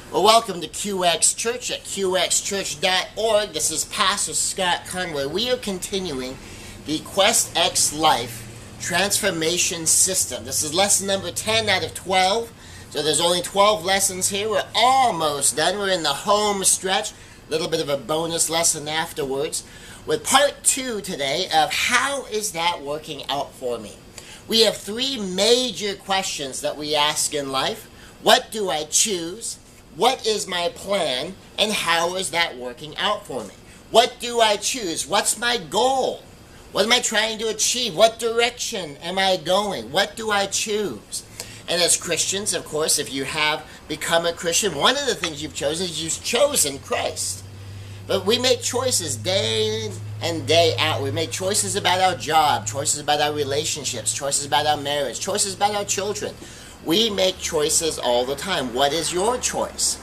Well, welcome to QXChurch at QXChurch.org. This is Pastor Scott Conway. We are continuing the Quest X Life Transformation System. This is lesson number 10 out of 12. So there's only 12 lessons here. We're almost done. We're in the home stretch. A little bit of a bonus lesson afterwards. With part 2 today of how is that working out for me? We have 3 major questions that we ask in life. What do I choose? What is my plan, and how is that working out for me? What do I choose? What's my goal? What am I trying to achieve? What direction am I going? What do I choose? And as Christians, of course, if you have become a Christian, one of the things you've chosen is you've chosen Christ. But we make choices day in and day out. We make choices about our job, choices about our relationships, choices about our marriage, choices about our children. We make choices all the time. What is your choice?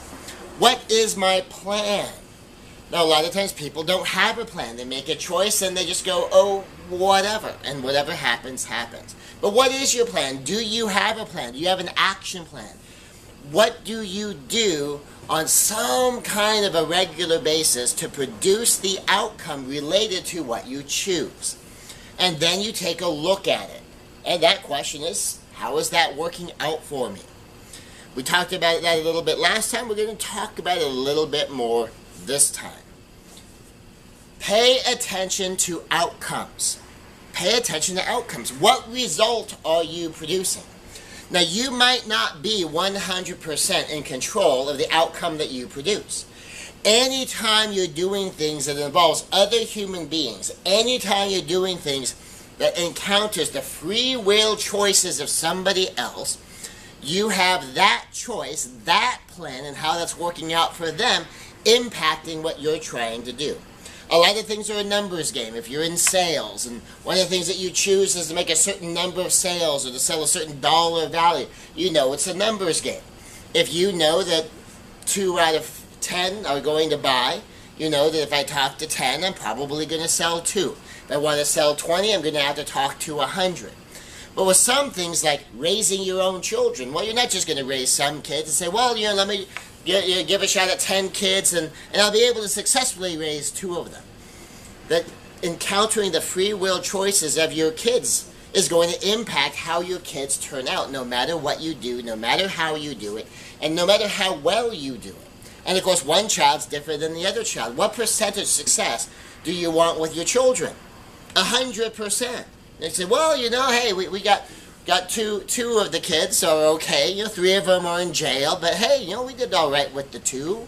What is my plan? Now, a lot of times people don't have a plan. They make a choice and they just go, oh, whatever. And whatever happens, happens. But what is your plan? Do you have a plan? Do you have an action plan? What do you do on some kind of a regular basis to produce the outcome related to what you choose? And then you take a look at it. And that question is, how is that working out for me? We talked about that a little bit last time. We're going to talk about it a little bit more this time. Pay attention to outcomes. Pay attention to outcomes. What result are you producing? Now, you might not be 100% in control of the outcome that you produce. Anytime you're doing things that involves other human beings, anytime you're doing things that encounters the free will choices of somebody else, you have that choice, that plan, and how that's working out for them impacting what you're trying to do. A lot of things are a numbers game. If you're in sales, and one of the things that you choose is to make a certain number of sales or to sell a certain dollar value, you know it's a numbers game. If you know that 2 out of 10 are going to buy, you know that if I talk to 10, I'm probably going to sell 2. If I want to sell 20, I'm going to have to talk to 100. But with some things like raising your own children, well, you're not just going to raise some kids and say, well, let me give a shot at 10 kids and I'll be able to successfully raise 2 of them. That encountering the free will choices of your kids is going to impact how your kids turn out, no matter what you do, no matter how you do it, and no matter how well you do it. And of course, one child's different than the other child. What percentage success do you want with your children? 100%. They say, well, hey, we got two of the kids are okay. 3 of them are in jail, but hey, we did all right with the 2.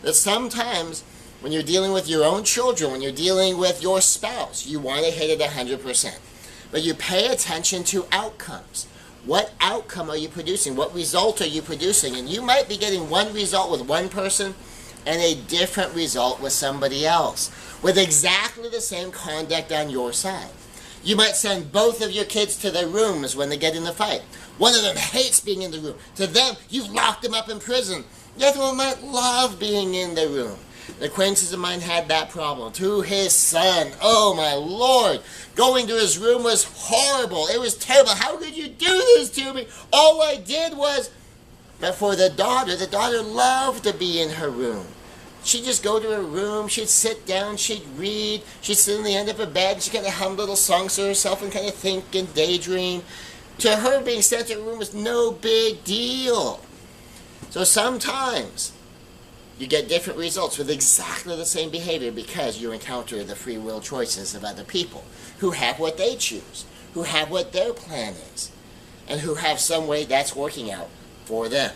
That sometimes when you're dealing with your own children, when you're dealing with your spouse, you want to hit it 100%. But you pay attention to outcomes. What outcome are you producing? What result are you producing? And you might be getting one result with one person and a different result with somebody else, with exactly the same conduct on your side. You might send both of your kids to their rooms when they get in the fight. One of them hates being in the room. To them, you've locked them up in prison. The other one might love being in the room. An acquaintance of mine had that problem. To his son, oh my Lord, going to his room was horrible. It was terrible. How could you do this to me? All I did was... But for the daughter loved to be in her room. She'd just go to her room, she'd sit down, she'd read, she'd sit on the end of her bed, she'd kind of hum little songs to herself and kind of think and daydream. To her, being sent to her room was no big deal. So sometimes you get different results with exactly the same behavior because you encounter the free will choices of other people who have what they choose, who have what their plan is, and who have some way that's working out for them.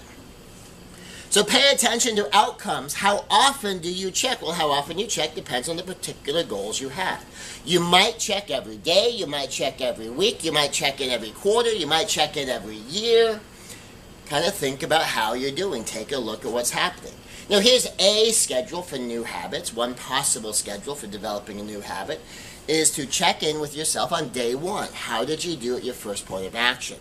So pay attention to outcomes. How often do you check? Well, how often you check depends on the particular goals you have. You might check every day, you might check every week, you might check in every quarter, you might check in every year. Kind of think about how you're doing. Take a look at what's happening. Now, here's a schedule for new habits. One possible schedule for developing a new habit is to check in with yourself on day 1. How did you do at your first point of action?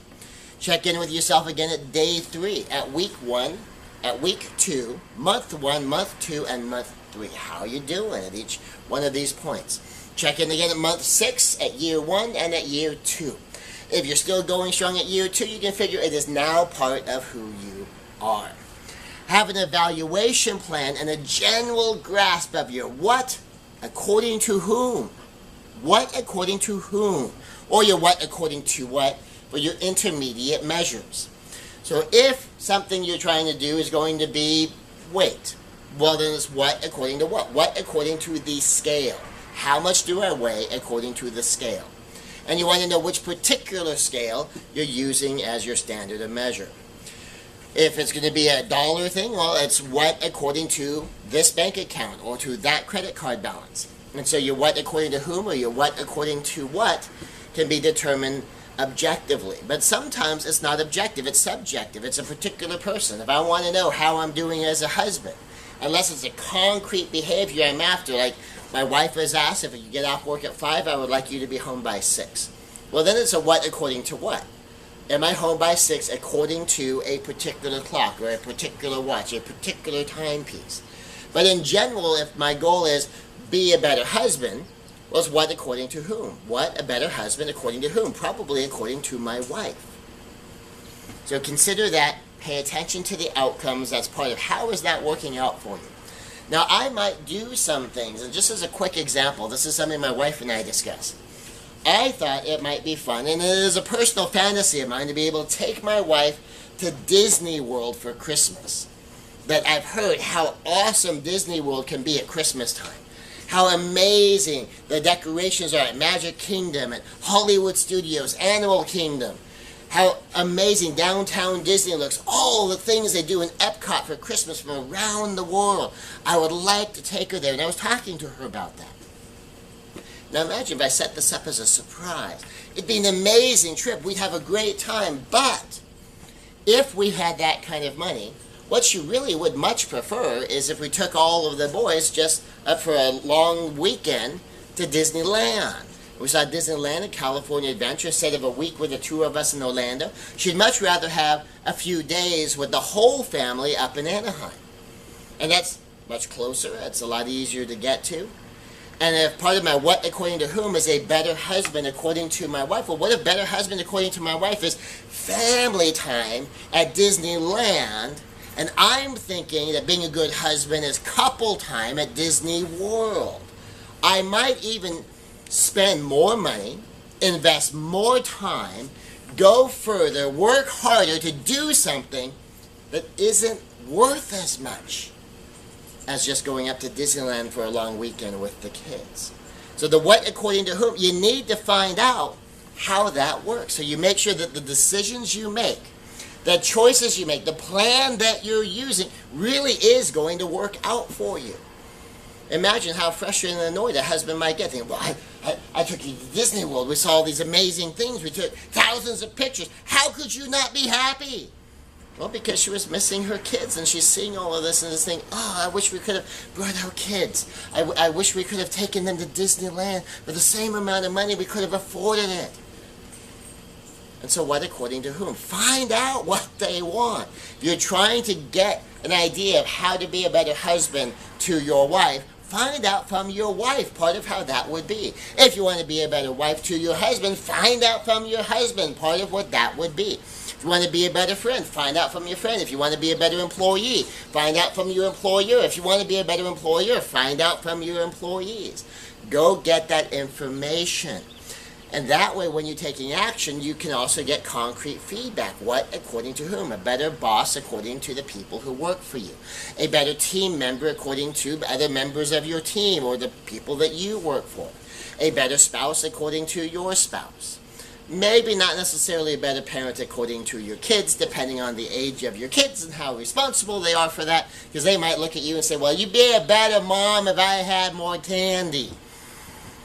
Check in with yourself again at day 3, at week 1, at week 2, month 1, month 2, and month 3. How are you doing at each one of these points? Check in again at month 6, at year 1, and at year 2. If you're still going strong at year 2, you can figure it is now part of who you are. have an evaluation plan and a general grasp of your what according to whom. What according to whom? Or your what according to what for your intermediate measures. So if something you're trying to do is going to be weight, well then it's what according to what? What according to the scale. How much do I weigh according to the scale? And you want to know which particular scale you're using as your standard of measure. If it's going to be a dollar thing, well, it's what according to this bank account or to that credit card balance. And so your what according to whom or your what according to what can be determined objectively. But sometimes it's not objective, it's subjective. It's a particular person. If I want to know how I'm doing as a husband, unless it's a concrete behavior I'm after, like my wife has asked if you get off work at 5, I would like you to be home by 6. Well, then it's a what according to what? Am I home by 6 according to a particular clock or a particular watch, a particular timepiece? But in general, if my goal is be a better husband, well, it's what according to whom? What a better husband according to whom? Probably according to my wife. So consider that. Pay attention to the outcomes. That's part of how is that working out for you. Now, I might do some things, and just as a quick example, this is something my wife and I discuss. I thought it might be fun, and it is a personal fantasy of mine to be able to take my wife to Disney World for Christmas. But I've heard how awesome Disney World can be at Christmas time. How amazing the decorations are at Magic Kingdom and Hollywood Studios, Animal Kingdom. How amazing downtown Disney looks. All the things they do in Epcot for Christmas from around the world. I would like to take her there, and I was talking to her about that. Now imagine if I set this up as a surprise. It'd be an amazing trip. We'd have a great time. But if we had that kind of money, what she really would much prefer is if we took all of the boys just up for a long weekend to Disneyland. We saw Disneyland and California Adventure instead of a week with the 2 of us in Orlando. She'd much rather have a few days with the whole family up in Anaheim. And that's much closer. It's a lot easier to get to. And if part of my what according to whom is a better husband according to my wife, well, what if better husband according to my wife is family time at Disneyland, and I'm thinking that being a good husband is couple time at Disney World. I might even spend more money, invest more time, go further, work harder to do something that isn't worth as much as just going up to Disneyland for a long weekend with the kids. So the what according to whom, you need to find out how that works. So you make sure that the decisions you make, the choices you make, the plan that you're using really is going to work out for you. Imagine how frustrated and annoyed a husband might get. Thinking, well, I took you to Disney World. We saw all these amazing things. We took thousands of pictures. How could you not be happy? Well, because she was missing her kids, and she's seeing all of this and just thinking, oh, I wish we could have brought our kids. I wish we could have taken them to Disneyland for the same amount of money we could have afforded it. And so what according to whom? Find out what they want. You're trying to get an idea of how to be a better husband to your wife. Find out from your wife part of how that would be. If you want to be a better wife to your husband, find out from your husband part of what that would be. If you want to be a better friend, find out from your friend. If you want to be a better employee, find out from your employer. If you want to be a better employer, find out from your employees. Go get that information. And that way, when you're taking action, you can also get concrete feedback. What according to whom? A better boss according to the people who work for you. A better team member according to other members of your team or the people that you work for. A better spouse according to your spouse. Maybe not necessarily a better parent according to your kids, depending on the age of your kids and how responsible they are for that. Because they might look at you and say, well, you'd be a better mom if I had more candy.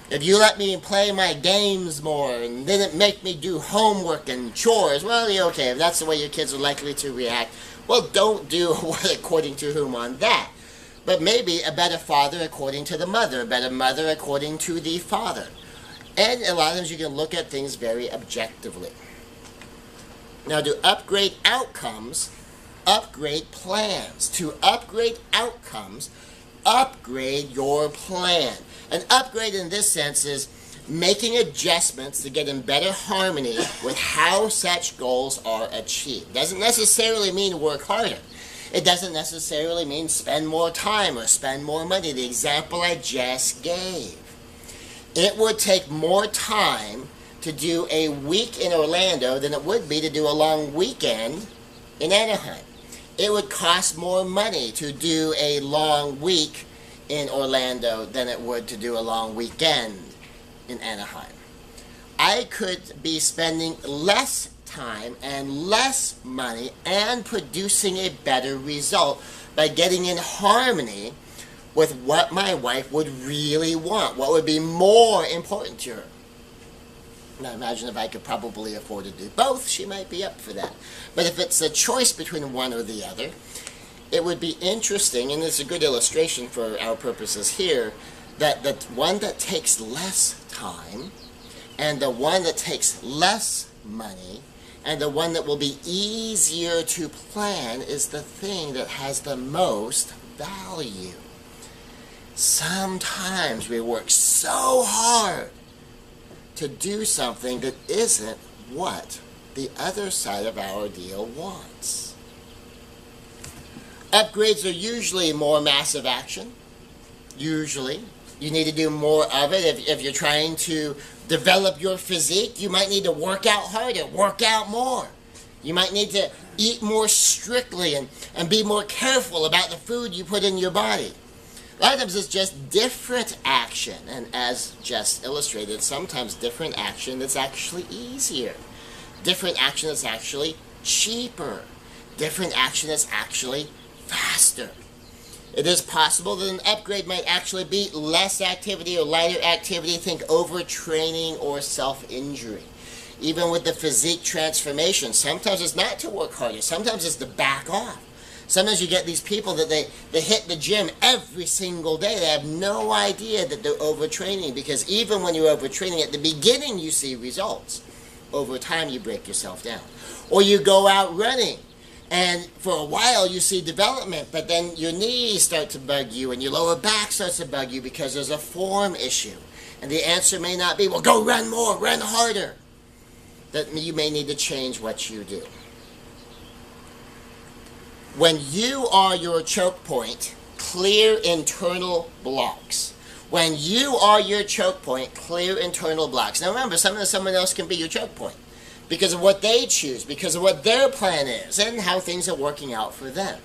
If you let me play my games more and didn't make me do homework and chores, well, you're okay. If that's the way your kids are likely to react, well, don't do what according to whom on that. But maybe a better father according to the mother, a better mother according to the father. And a lot of times you can look at things very objectively. Now, to upgrade outcomes, upgrade plans. To upgrade outcomes, upgrade your plan. An upgrade in this sense is making adjustments to get in better harmony with how such goals are achieved. Doesn't necessarily mean work harder. It doesn't necessarily mean spend more time or spend more money. The example I just gave. It would take more time to do a week in Orlando than it would be to do a long weekend in Anaheim. It would cost more money to do a long week in Orlando than it would to do a long weekend in Anaheim. I could be spending less time and less money and producing a better result by getting in harmony with what my wife would really want, what would be more important to her. Now imagine if I could probably afford to do both, she might be up for that. But if it's a choice between one or the other, it would be interesting, and it's a good illustration for our purposes here, that the one that takes less time and the one that takes less money and the one that will be easier to plan is the thing that has the most value. Sometimes we work so hard to do something that isn't what the other side of our deal wants. Upgrades are usually more massive action. Usually. You need to do more of it. If you're trying to develop your physique, you might need to work out harder, work out more. You might need to eat more strictly and be more careful about the food you put in your body. A lot of times it's just different action, and as just illustrated, sometimes different action that's actually easier. Different action that's actually cheaper. Different action that's actually faster. It is possible that an upgrade might actually be less activity or lighter activity. Think overtraining or self-injury. Even with the physique transformation, sometimes it's not to work harder. Sometimes it's to back off. Sometimes you get these people that they hit the gym every single day. They have no idea that they're overtraining, because even when you're overtraining at the beginning you see results. Over time you break yourself down. Or you go out running, and for a while you see development, but then your knees start to bug you and your lower back starts to bug you because there's a form issue. And the answer may not be, well, go run more, run harder. That you may need to change what you do. When you are your choke point, clear internal blocks. When you are your choke point, clear internal blocks. Now remember, someone else can be your choke point because of what they choose, because of what their plan is, and how things are working out for them.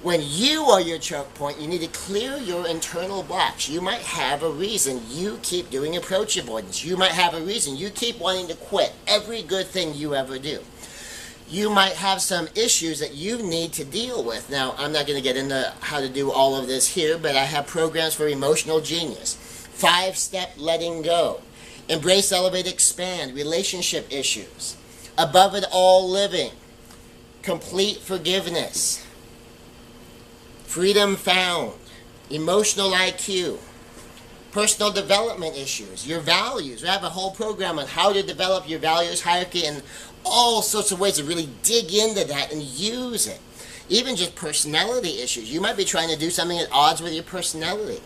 When you are your choke point, you need to clear your internal blocks. You might have a reason you keep doing approach avoidance. You might have a reason you keep wanting to quit every good thing you ever do. You might have some issues that you need to deal with. Now, I'm not going to get into how to do all of this here, but I have programs for emotional genius. 5-step letting go. Embrace, elevate, expand. Relationship issues. Above it all living. Complete forgiveness. Freedom found. Emotional IQ. Personal development issues. Your values. We have a whole program on how to develop your values hierarchy and all sorts of ways to really dig into that and use it. Even just personality issues. You might be trying to do something at odds with your personality.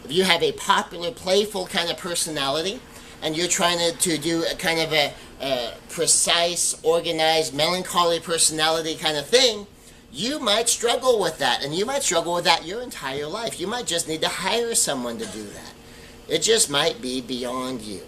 If you have a popular, playful kind of personality, and you're trying to do a kind of a precise, organized, melancholy personality kind of thing, you might struggle with that. And you might struggle with that your entire life. You might just need to hire someone to do that. It just might be beyond you.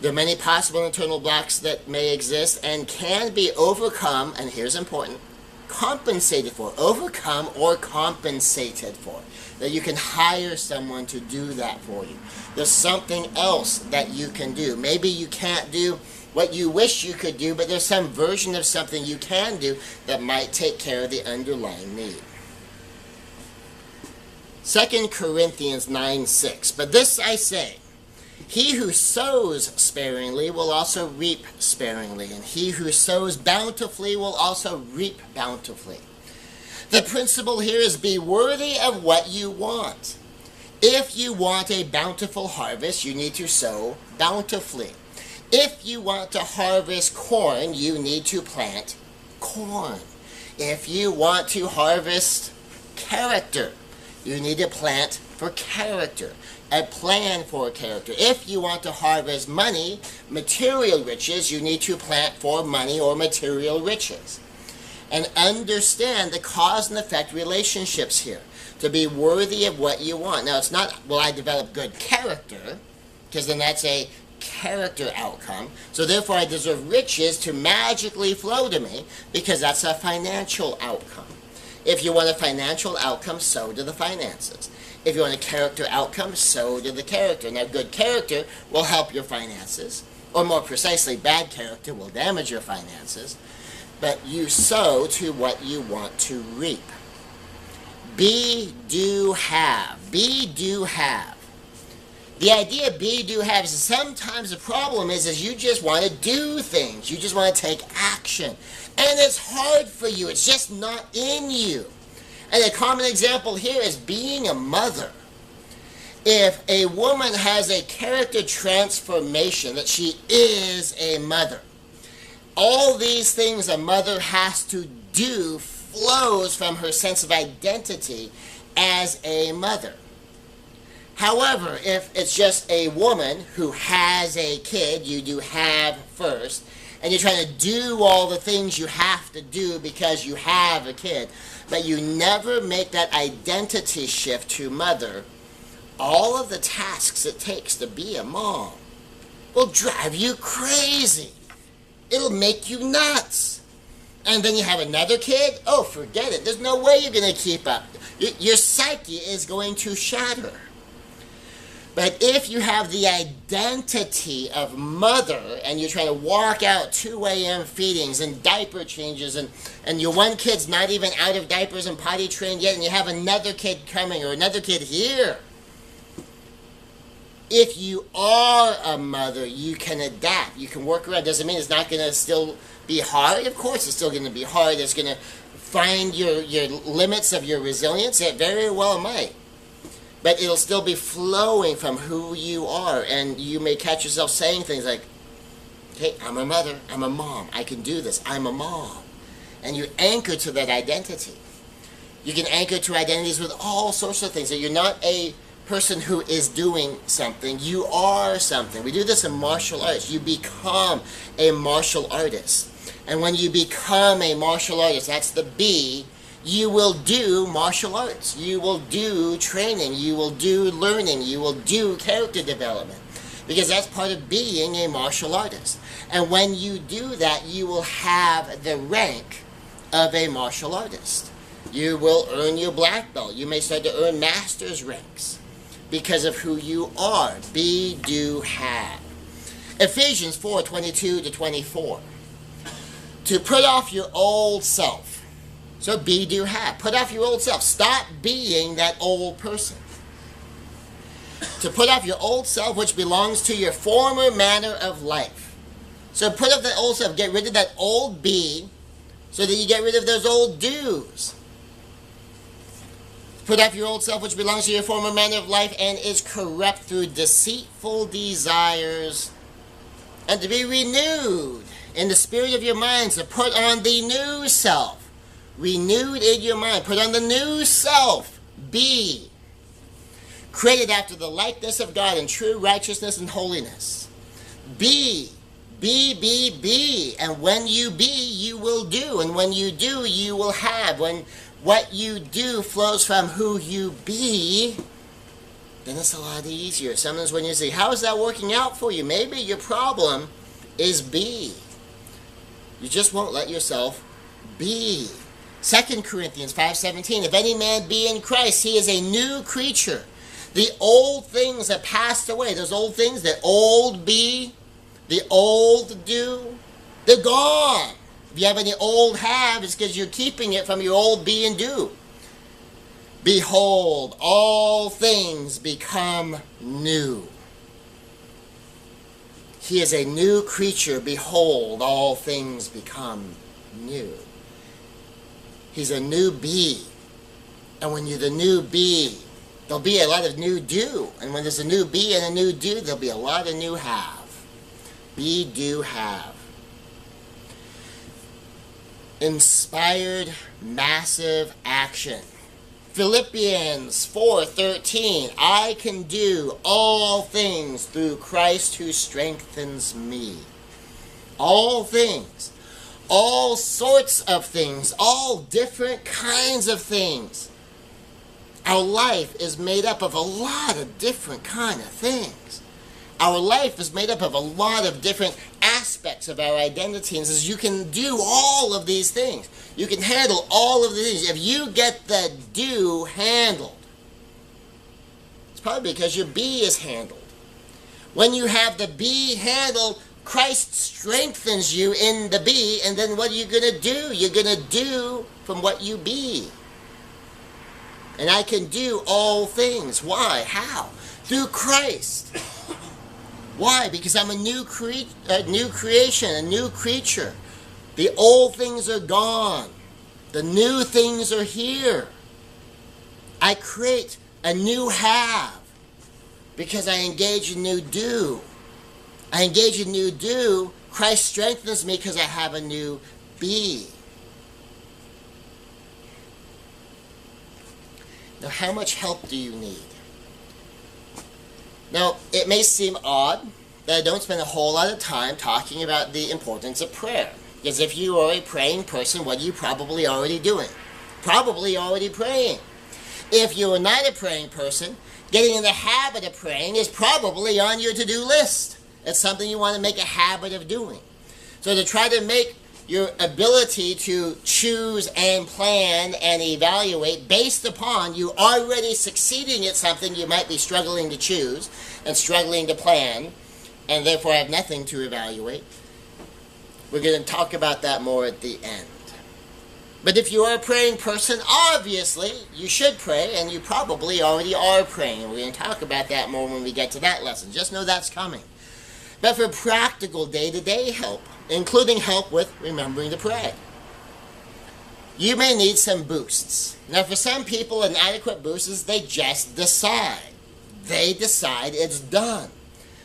There are many possible internal blocks that may exist and can be overcome, and here's important, compensated for. Overcome or compensated for. That you can hire someone to do that for you. There's something else that you can do. Maybe you can't do what you wish you could do, but there's some version of something you can do that might take care of the underlying need. 2 Corinthians 9:6. But this I say, he who sows sparingly will also reap sparingly, and he who sows bountifully will also reap bountifully. The principle here is be worthy of what you want. If you want a bountiful harvest, you need to sow bountifully. If you want to harvest corn, you need to plant corn. If you want to harvest character, you need to plant for character, a plan for character. If you want to harvest money, material riches, you need to plant for money or material riches. and understand the cause and effect relationships here to be worthy of what you want. Now, it's not, will I develop good character? Because then that's a character outcome. So therefore, I deserve riches to magically flow to me because that's a financial outcome. If you want a financial outcome, so do the finances. If you want a character outcome, so do the character. Now, good character will help your finances, or more precisely, bad character will damage your finances, but you sow to what you want to reap. Be, do, have. Be, do, have. The idea of be, do, have is sometimes the problem is you just want to do things. You just want to take action. And it's hard for you. It's just not in you. And a common example here is being a mother. If a woman has a character transformation, that she is a mother, all these things a mother has to do flows from her sense of identity as a mother. However, if it's just a woman who has a kid, you do have first, and you're trying to do all the things you have to do because you have a kid, but you never make that identity shift to mother, all of the tasks it takes to be a mom will drive you crazy. It'll make you nuts. And then you have another kid? Oh, forget it. There's no way you're going to keep up. Your psyche is going to shatter. But if you have the identity of mother and you're trying to walk out 2 a.m. feedings and diaper changes and your one kid's not even out of diapers and potty trained yet and you have another kid coming or another kid here, if you are a mother, you can adapt. You can work around. Doesn't mean it's not going to still be hard. Of course it's still going to be hard. It's going to find your limits of your resilience. It very well might. But it'll still be flowing from who you are. And you may catch yourself saying things like, hey, I'm a mother, I'm a mom, I can do this, I'm a mom. And you anchor to that identity. You can anchor to identities with all sorts of things. So you're not a person who is doing something, you are something. We do this in martial arts. You become a martial artist. And when you become a martial artist, that's the B, you will do martial arts. You will do training. You will do learning. You will do character development. Because that's part of being a martial artist. And when you do that, you will have the rank of a martial artist. You will earn your black belt. You may start to earn master's ranks because of who you are. Be, do, have. Ephesians 4:22-24. To put off your old self. So be, do, have. Put off your old self. Stop being that old person. To put off your old self, which belongs to your former manner of life. So put off that old self. Get rid of that old be, so that you get rid of those old do's. Put off your old self, which belongs to your former manner of life, and is corrupt through deceitful desires, and to be renewed in the spirit of your minds, to put on the new self. Renewed in your mind. Put on the new self. Be. Created after the likeness of God in true righteousness and holiness. Be. Be. And when you be, you will do. And when you do, you will have. When what you do flows from who you be, then it's a lot easier. Sometimes when you say, how is that working out for you? Maybe your problem is be. You just won't let yourself be. 2 Corinthians 5:17, if any man be in Christ, he is a new creature. The old things have passed away. Those old things, the old be, the old do, they're gone. If you have any old have, it's because you're keeping it from your old be and do. Behold, all things become new. He is a new creature. Behold, all things become new. He's a new be. And when you're the new be, there'll be a lot of new do. And when there's a new be and a new do, there'll be a lot of new have. Be, do, have. Inspired, massive action. Philippians 4:13, I can do all things through Christ who strengthens me. All things. all sorts of things, all different kinds of things. Our life is made up of a lot of different kind of things. Our life is made up of a lot of different aspects of our identity, and says you can do all of these things. You can handle all of these. If you get the do handled, it's probably because your be is handled. When you have the be handled, Christ strengthens you in the be, and then what are you going to do? You're going to do from what you be. And I can do all things. Why? How? Through Christ. Why? Because I'm a new creation, a new creature. The old things are gone. The new things are here. I create a new have because I engage in new do. I engage in new do. Christ strengthens me because I have a new be. Now, how much help do you need? Now, it may seem odd that I don't spend a whole lot of time talking about the importance of prayer. Because if you are a praying person, what are you probably already doing? Probably already praying. If you are not a praying person, getting in the habit of praying is probably on your to-do list. It's something you want to make a habit of doing. So to try to make your ability to choose and plan and evaluate based upon you already succeeding at something you might be struggling to choose and struggling to plan, and therefore have nothing to evaluate. We're going to talk about that more at the end. But if you are a praying person, obviously you should pray, and you probably already are praying. And we're going to talk about that more when we get to that lesson. Just know that's coming. But for practical day-to-day help, including help with remembering to pray, you may need some boosts. Now, for some people, an adequate boost is they just decide. They decide it's done.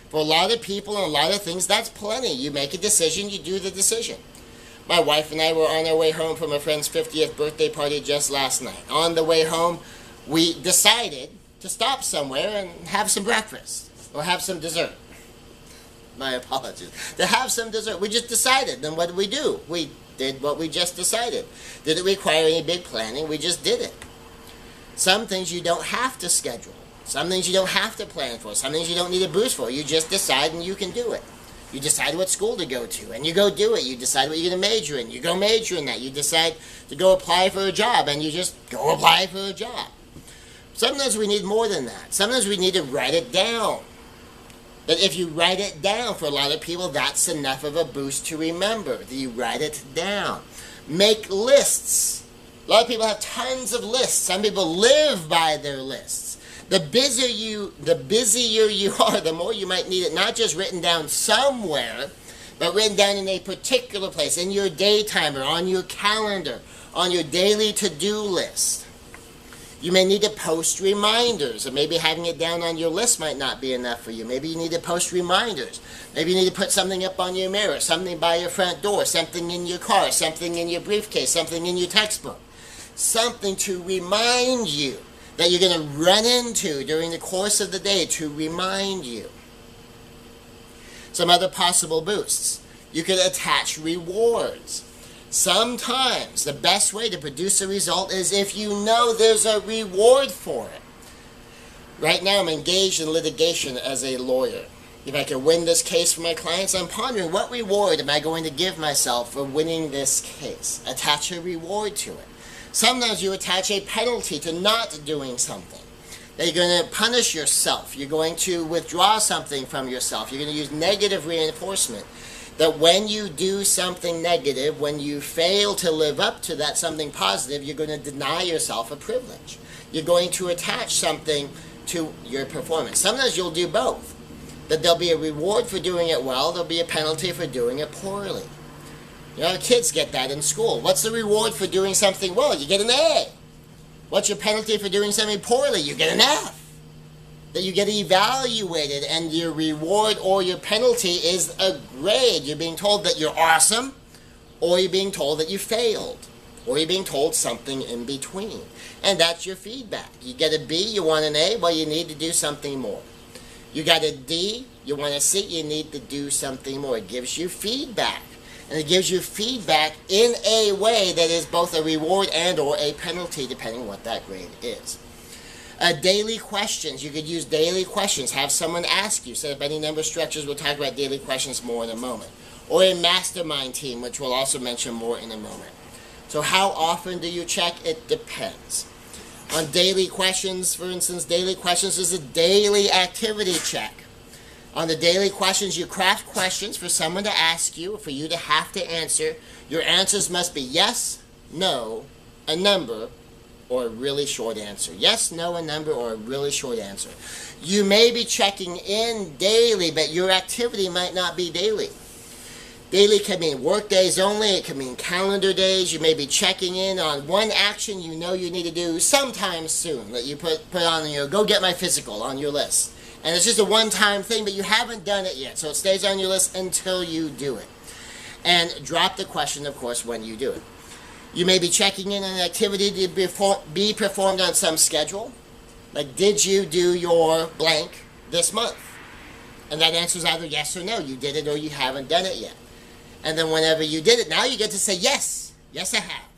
For a lot of people and a lot of things, that's plenty. You make a decision, you do the decision. My wife and I were on our way home from a friend's 50th birthday party just last night. On the way home, we decided to stop somewhere and have some breakfast or have some dessert. My apologies. To have some dessert. We just decided. Then what did we do? We did what we just decided. Did it require any big planning? We just did it. Some things you don't have to schedule. Some things you don't have to plan for. Some things you don't need a boost for. You just decide and you can do it. You decide what school to go to and you go do it. You decide what you're going to major in. You go major in that. You decide to go apply for a job and you just go apply for a job. Sometimes we need more than that. Sometimes we need to write it down. But if you write it down, for a lot of people, that's enough of a boost to remember. That you write it down. Make lists. A lot of people have tons of lists. Some people live by their lists. The busier you are, the more you might need it not just written down somewhere, but written down in a particular place, in your day timer, on your calendar, on your daily to-do list. You may need to post reminders, or maybe having it down on your list might not be enough for you. Maybe you need to post reminders. Maybe you need to put something up on your mirror, something by your front door, something in your car, something in your briefcase, something in your textbook. Something to remind you that you're going to run into during the course of the day to remind you. Some other possible boosts. You could attach rewards. Sometimes the best way to produce a result is if you know there's a reward for it. Right now I'm engaged in litigation as a lawyer. If I can win this case for my clients, I'm pondering what reward am I going to give myself for winning this case. Attach a reward to it. Sometimes you attach a penalty to not doing something. That you're going to punish yourself. You're going to withdraw something from yourself. You're going to use negative reinforcement. That when you do something negative, when you fail to live up to that something positive, you're going to deny yourself a privilege. You're going to attach something to your performance. Sometimes you'll do both. That there'll be a reward for doing it well, there'll be a penalty for doing it poorly. You know, kids get that in school. What's the reward for doing something well? You get an A. What's your penalty for doing something poorly? You get an F. That you get evaluated, and your reward or your penalty is a grade. You're being told that you're awesome, or you're being told that you failed, or you're being told something in between. And that's your feedback. You get a B, you want an A, well, you need to do something more. You got a D, you want a C, you need to do something more. It gives you feedback. And it gives you feedback in a way that is both a reward and or a penalty, depending on what that grade is. Daily questions. You could use daily questions. Have someone ask you. Set up any number of structures. We'll talk about daily questions more in a moment. Or a mastermind team, which we'll also mention more in a moment. So how often do you check? It depends. On daily questions, for instance, daily questions is a daily activity check. On the daily questions, you craft questions for someone to ask you, for you to have to answer. Your answers must be yes, no, a number, or a really short answer. Yes, no, a number, or a really short answer. You may be checking in daily, but your activity might not be daily. Daily can mean work days only. It can mean calendar days. You may be checking in on one action you know you need to do sometime soon that you put on your go get my physical on your list. And it's just a one-time thing, but you haven't done it yet. So it stays on your list until you do it. And drop the question, of course, when you do it. You may be checking in on an activity to be performed on some schedule. Like, did you do your blank this month? And that answer is either yes or no. You did it or you haven't done it yet. And then whenever you did it, now you get to say yes. Yes, I have.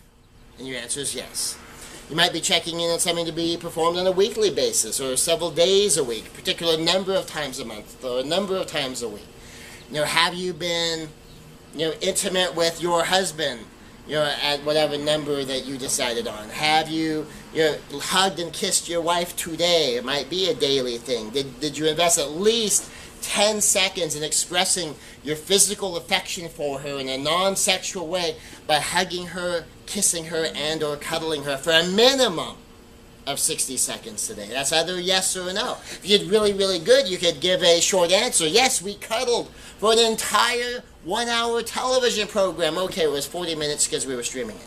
And your answer is yes. You might be checking in on something to be performed on a weekly basis or several days a week, a particular number of times a month or a number of times a week. Have you been, intimate with your husband, at whatever number that you decided on? Have you, hugged and kissed your wife today? It might be a daily thing. Did you invest at least 10 seconds in expressing your physical affection for her in a non-sexual way by hugging her, kissing her, and or cuddling her for a minimum of 60 seconds today? That's either a yes or a no. If you did really, really good, you could give a short answer. Yes, we cuddled for an entire 1-hour television program. Okay, it was 40 minutes because we were streaming it.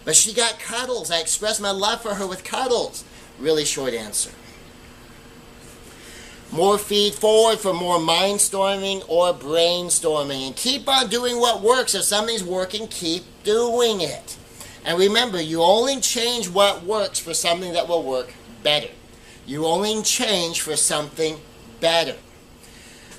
But she got cuddles. I expressed my love for her with cuddles. Really short answer. More feed forward for more mindstorming or brainstorming. And keep on doing what works. If something's working, keep doing it. And remember, you only change what works for something that will work better. You only change for something better.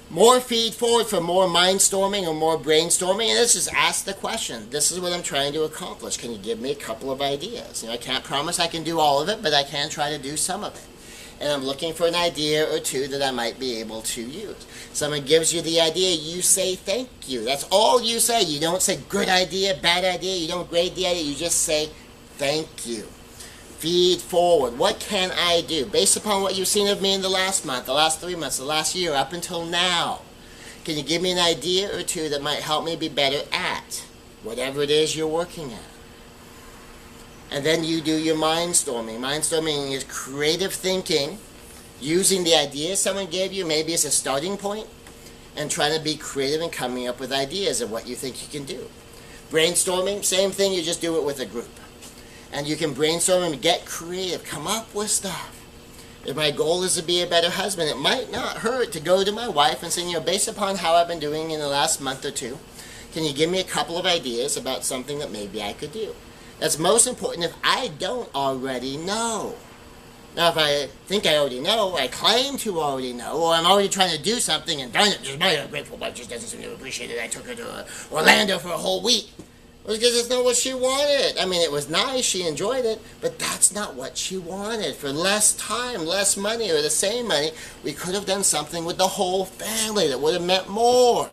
More feed forward for more mindstorming or more brainstorming. And let's just ask the question. This is what I'm trying to accomplish. Can you give me a couple of ideas? I can't promise I can do all of it, but I can try to do some of it. And I'm looking for an idea or two that I might be able to use. Someone gives you the idea, you say thank you. That's all you say. You don't say good idea, bad idea. You don't grade the idea. You just say thank you. Feed forward. What can I do? Based upon what you've seen of me in the last month, the last 3 months, the last year, up until now. Can you give me an idea or two that might help me be better at whatever it is you're working at? And then you do your mindstorming. Mindstorming is creative thinking, using the ideas someone gave you, maybe as a starting point, and trying to be creative and coming up with ideas of what you think you can do. Brainstorming, same thing, you just do it with a group. And you can brainstorm and get creative, come up with stuff. If my goal is to be a better husband, it might not hurt to go to my wife and say, based upon how I've been doing in the last month or two, can you give me a couple of ideas about something that maybe I could do? That's most important if I don't already know. Now, if I think I already know, I claim to already know, or I'm already trying to do something and darn it, just my ungrateful wife just doesn't seem to appreciate it. I took her to Orlando for a whole week. Well, because it's not what she wanted. It was nice, she enjoyed it, but that's not what she wanted. For less time, less money, or the same money, we could have done something with the whole family that would have meant more.